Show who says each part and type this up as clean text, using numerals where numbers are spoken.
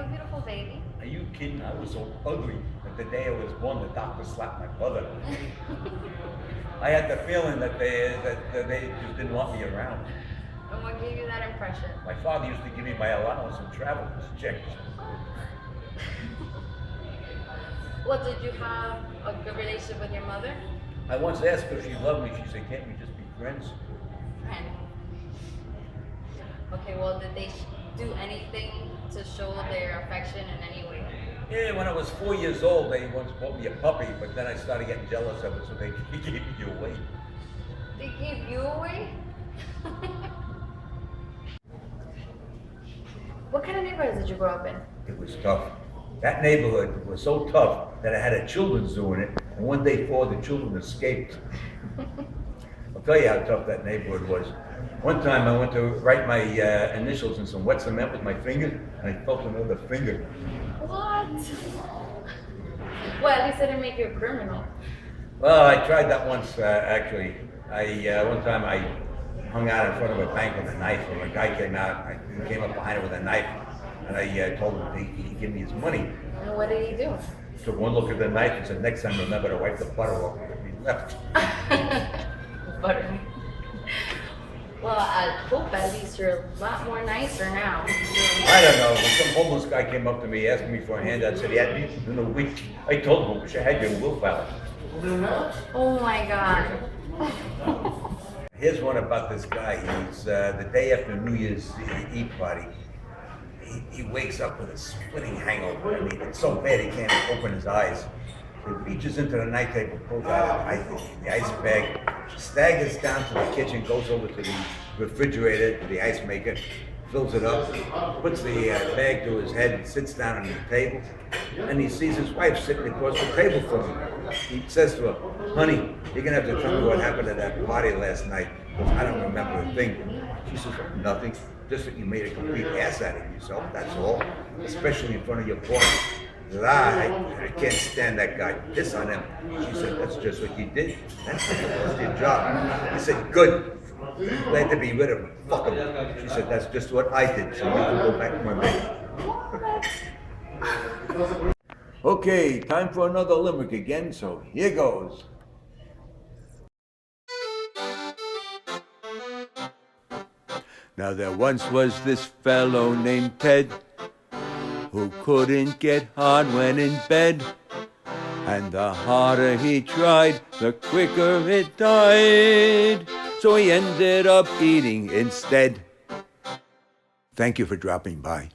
Speaker 1: a beautiful baby.
Speaker 2: Are you kidding? I was so ugly that the day I was born, the doctor slapped my brother. I had the feeling that they just didn't want me around.
Speaker 1: And what gave you that impression?
Speaker 2: My father used to give me my allowance and travel checks.
Speaker 1: Well, did you have a good relationship with your mother?
Speaker 2: I once asked her if she loved me. She said, "Can't we just be friends?"
Speaker 1: Friend. Okay, well, did they do anything to show their affection in any way?
Speaker 2: Yeah, when I was 4 years old, they once bought me a puppy, but then I started getting jealous of it, so they gave me away.
Speaker 1: They gave you away? What kind of neighborhood did you grow up in?
Speaker 2: It was tough. That neighborhood was so tough that I had a children's zoo in it, and one day 4 of the children escaped. I'll tell you how tough that neighborhood was. One time I went to write my initials in some wet cement with my finger, and I felt another finger.
Speaker 1: What? Well, at least they didn't make you a criminal.
Speaker 2: Well, I tried that once, actually. One time I hung out in front of a bank with a knife, and a guy came out, I came up behind him with a knife, and I told him he'd give me his money.
Speaker 1: And what did he do?
Speaker 2: Took one look at the knife and said, "Next time remember to wipe the butter off." He left.
Speaker 1: Butter. Well, I hope at least you're a lot more nicer now.
Speaker 2: I don't know. When some homeless guy came up to me asking me for a handout, said he had me in a week. I told him, "I wish I had your willpower."
Speaker 1: Oh my God.
Speaker 2: Here's one about this guy. He's the day after New Year's Eve party. He wakes up with a splitting hangover. I mean, it's so bad he can't open his eyes. He reaches into the night table, pulls out the ice bag, staggers down to the kitchen, goes over to the refrigerator, to the ice maker, fills it up, puts the bag to his head, and sits down on the table, and he sees his wife sitting across the table from him. He says to her, "Honey, you're gonna have to tell me what happened at that party last night, because I don't remember a thing." She says, "Nothing, just that you made a complete ass out of yourself, that's all, especially in front of your boss." He said, I can't stand that guy. Piss on him." She said, "That's just what you did. That's how you lost your job." He said, "Good. Glad to be rid of him. Fuck him." She said, "That's just what I did, so you can go back to my bed." Okay, time for another limerick again, so here goes. Now there once was this fellow named Ted, who couldn't get hard when in bed, and the harder he tried, the quicker it died, so he ended up eating instead. Thank you for dropping by.